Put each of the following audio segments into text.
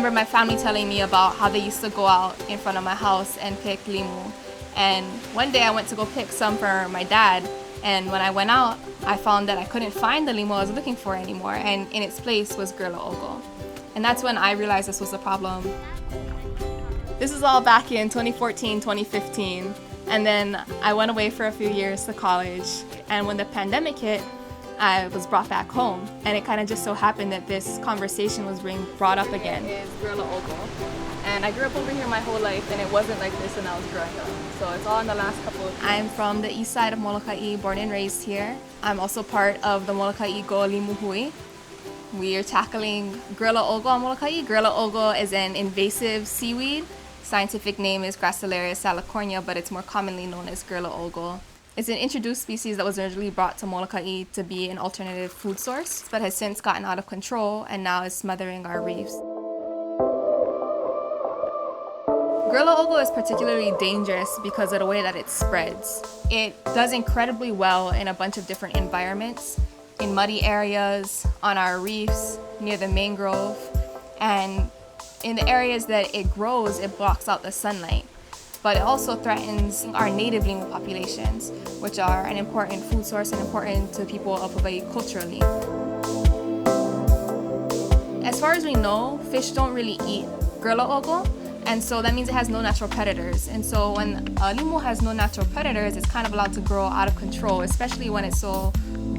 remember my family telling me about how they used to go out in front of my house and pick limu. And one day I went to go pick some for my dad, and when I went out, I found that I couldn't find the limu I was looking for anymore, and in its place was grilla ogo. And that's when I realized this was a problem. This is all back in 2014, 2015, and then I went away for a few years to college, and when the pandemic hit, I was brought back home, and it kind of just so happened that this conversation was being brought up again. It's grilla ogo, and I grew up over here my whole life, and it wasn't like this when I was growing up. So it's all in the last couple of years. I'm from the east side of Molokai, born and raised here. I'm also part of the Molokai Go Limu Hui. We are tackling grilla ogo on Molokai. Grilla ogo is an invasive seaweed. Scientific name is Gracilaria salicornia, but it's more commonly known as grilla ogo. It's an introduced species that was originally brought to Molokai to be an alternative food source, but has since gotten out of control and now is smothering our reefs. Grilla ogo is particularly dangerous because of the way that it spreads. It does incredibly well in a bunch of different environments, in muddy areas, on our reefs, near the mangrove, and in the areas that it grows, it blocks out the sunlight. But it also threatens our native limu populations, which are an important food source and important to people of Hawaii culturally. As far as we know, fish don't really eat grilla ogo, and so that means it has no natural predators. And so when a limu has no natural predators, it's kind of allowed to grow out of control, especially when it's so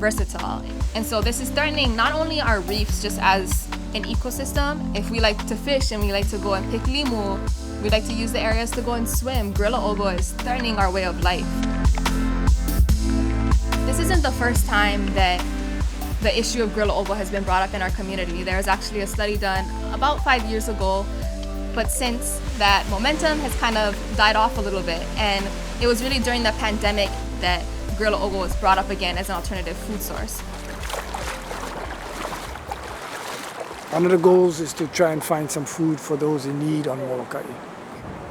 versatile. And so this is threatening not only our reefs just as an ecosystem. If we like to fish and we like to go and pick limu, we like to use the areas to go and swim. Grilla ogo is threatening our way of life. This isn't the first time that the issue of grilla ogo has been brought up in our community. There was actually a study done about 5 years ago, but since that momentum has kind of died off a little bit, and it was really during the pandemic that grilla ogo was brought up again as an alternative food source. One of the goals is to try and find some food for those in need on Molokai.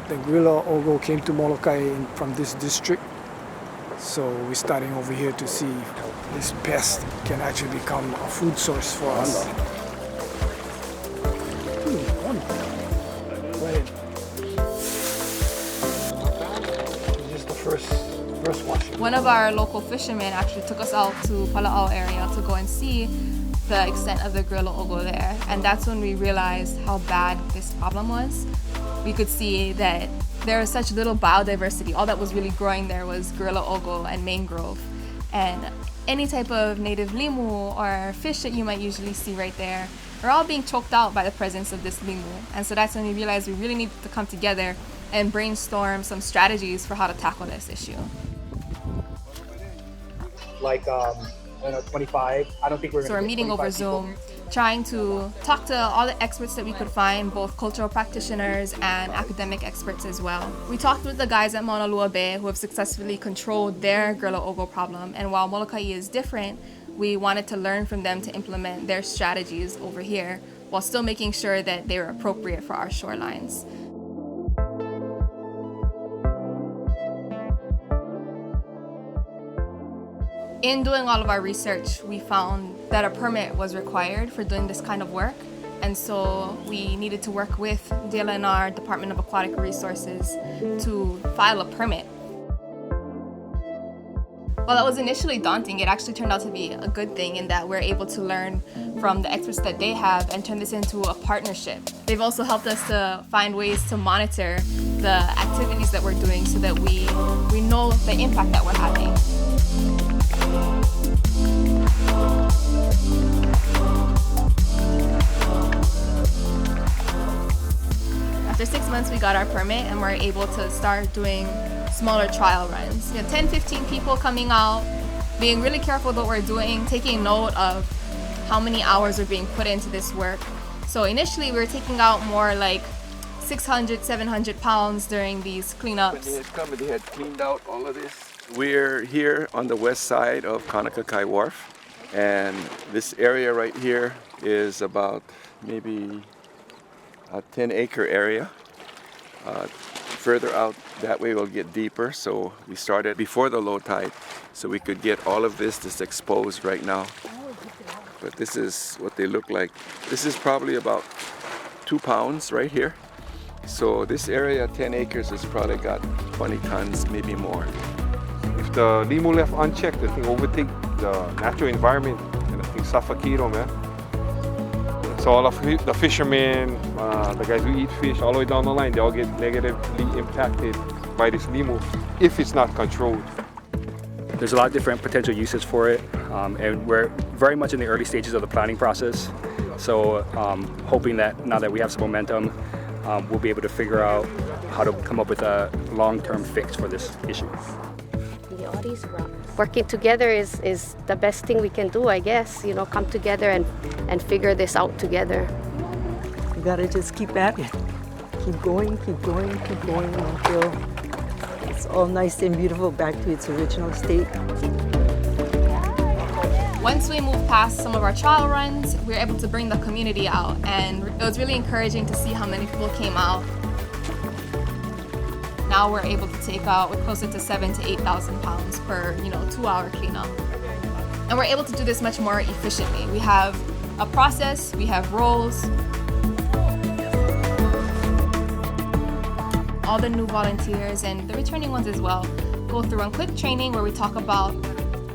The grilla ogo came to Molokai from this district, so we're starting over here to see if this pest can actually become a food source for us. This is the first washing. One of our local fishermen actually took us out to Pala'au area to go and see the extent of the grilla ogo there, and that's when we realized how bad this problem was. We could see that there was such little biodiversity. All that was really growing there was grilla ogo and mangrove, and any type of native limu or fish that you might usually see right there are all being choked out by the presence of this limu. And so that's when we realized we really need to come together and brainstorm some strategies for how to tackle this issue. Like 25. I don't think we're. So we're meeting over Zoom, trying to talk to all the experts that we could find, both cultural practitioners and academic experts as well. We talked with the guys at Mauna Lua Bay who have successfully controlled their grilla ogo problem, and while Molokai is different, we wanted to learn from them to implement their strategies over here while still making sure that they were appropriate for our shorelines. In doing all of our research, we found that a permit was required for doing this kind of work, and so we needed to work with DLNR, Department of Aquatic Resources, to file a permit. While that was initially daunting, it actually turned out to be a good thing in that we're able to learn from the experts that they have and turn this into a partnership. They've also helped us to find ways to monitor the activities that we're doing so that we know the impact that we're having. After 6 months, we got our permit and we're able to start doing smaller trial runs. 10, 15 people coming out, being really careful with what we're doing, taking note of how many hours are being put into this work. So initially, we were taking out more like 600, 700 pounds during these cleanups. When they had come and they had cleaned out all of this. We're here on the west side of Kanakakai Wharf, and this area right here is about maybe a 10-acre area. Further out that way we'll get deeper, so we started before the low tide so we could get all of this that's exposed right now. But this is what they look like. This is probably about 2 pounds right here. So this area, 10 acres, has probably got 20 tons, maybe more. If the limu left unchecked, the thing overtake the natural environment and the thing suffocate them, man. So all of the fishermen, the guys who eat fish, all the way down the line, they all get negatively impacted by this limu if it's not controlled. There's a lot of different potential uses for it, and we're very much in the early stages of the planning process. So hoping that now that we have some momentum, we'll be able to figure out how to come up with a long-term fix for this issue. Working together is the best thing we can do, I guess. You know, come together and figure this out together. You gotta just keep at it. Keep going, keep going, keep going until it's all nice and beautiful back to its original state. Once we moved past some of our trial runs, we were able to bring the community out, and it was really encouraging to see how many people came out. Now we're able to take out closer to 7,000 to 8,000 pounds per 2-hour cleanup. And we're able to do this much more efficiently. We have a process, we have roles. All the new volunteers and the returning ones as well go through a quick training where we talk about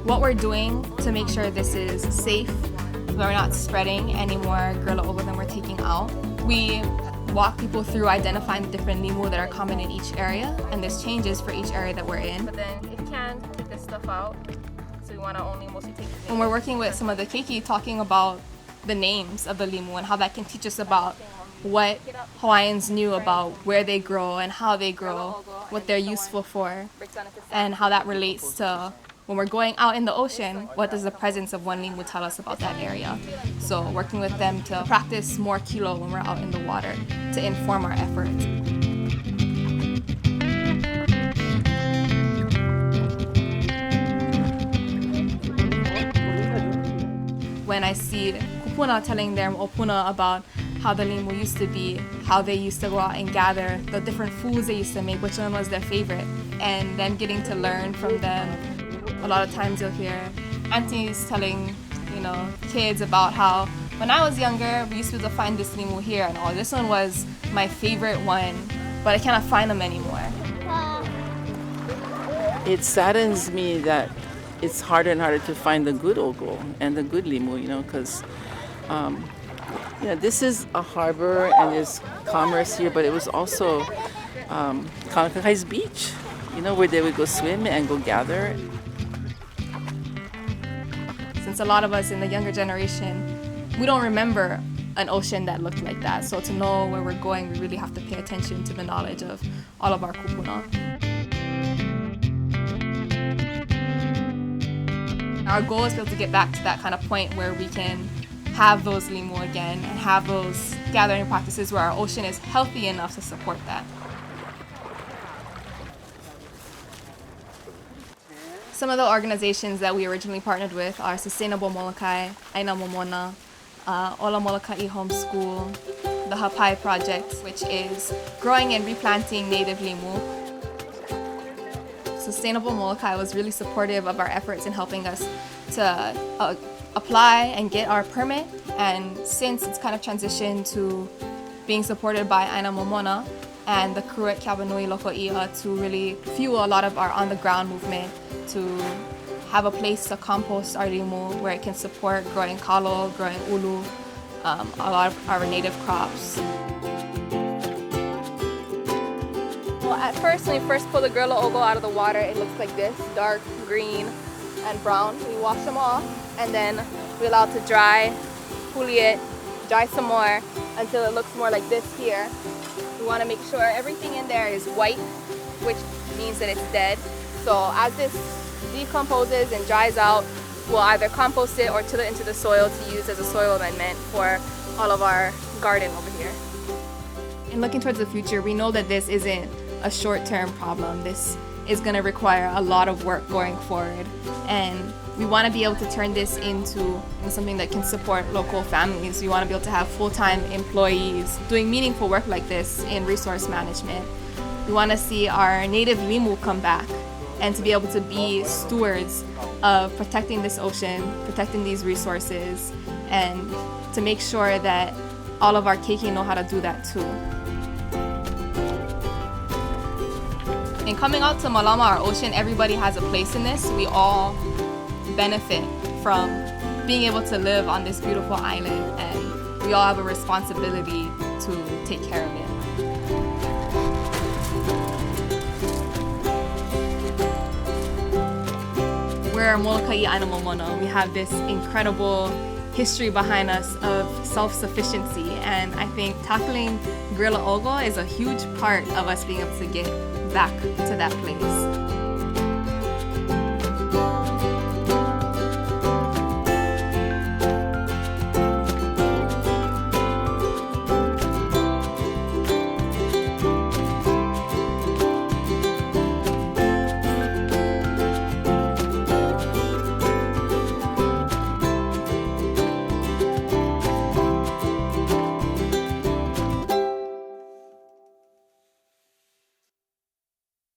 what we're doing to make sure this is safe, we're not spreading any more gorilla ogo than we're taking out. We walk people through identifying the different limu that are common in each area, and there's changes for each area that we're in. But then it can take this stuff out, so we want to only mostly take the When we're working with some of the keiki, talking about the names of the limu and how that can teach us about what Hawaiians knew about where they grow and how they grow, what they're useful for, and how that relates to when we're going out in the ocean, what does the presence of one limu tell us about that area? So working with them to practice more kilo when we're out in the water to inform our efforts. When I see kupuna telling their opuna about how the limu used to be, how they used to go out and gather, the different foods they used to make, which one was their favorite, and then getting to learn from them. A lot of times you'll hear aunties telling, kids about how when I was younger, we used to find this limu here, and this one was my favorite one, but I cannot find them anymore. It saddens me that it's harder and harder to find the good ogo and the good limu, because this is a harbor and there's commerce here, but it was also Kanakakai's beach, where they would go swim and go gather. Since a lot of us in the younger generation, we don't remember an ocean that looked like that. So to know where we're going, we really have to pay attention to the knowledge of all of our kupuna. Our goal is to be able to get back to that kind of point where we can have those limu again and have those gathering practices where our ocean is healthy enough to support that. Some of the organizations that we originally partnered with are Sustainable Molokai, Aina Momona, Ola Molokai Homeschool, the Hapai Project, which is growing and replanting native limu. Sustainable Molokai was really supportive of our efforts in helping us to apply and get our permit, and since it's kind of transitioned to being supported by Aina Momona and the crew at Kabanui Loko'ia to really fuel a lot of our on-the-ground movement to have a place to compost our limu where it can support growing kalo, growing ulu, a lot of our native crops. Well, at first, when we first pull the gorilla ogo out of the water, it looks like this, dark green and brown. We wash them off, and then we allow it to dry, pulley it, dry some more until it looks more like this here. We want to make sure everything in there is white, which means that it's dead. So as this decomposes and dries out, we'll either compost it or till it into the soil to use as a soil amendment for all of our garden over here. In looking towards the future, we know that this isn't a short-term problem. This is going to require a lot of work going forward, and we want to be able to turn this into something that can support local families. We want to be able to have full-time employees doing meaningful work like this in resource management. We want to see our native limu come back and to be able to be stewards of protecting this ocean, protecting these resources, and to make sure that all of our keiki know how to do that too. And coming out to Malama, our ocean, everybody has a place in this. We all benefit from being able to live on this beautiful island, and we all have a responsibility to take care of it. We're Molokai and momona. We have this incredible history behind us of self-sufficiency, and I think tackling guerrilla ogo is a huge part of us being able to get back to that place.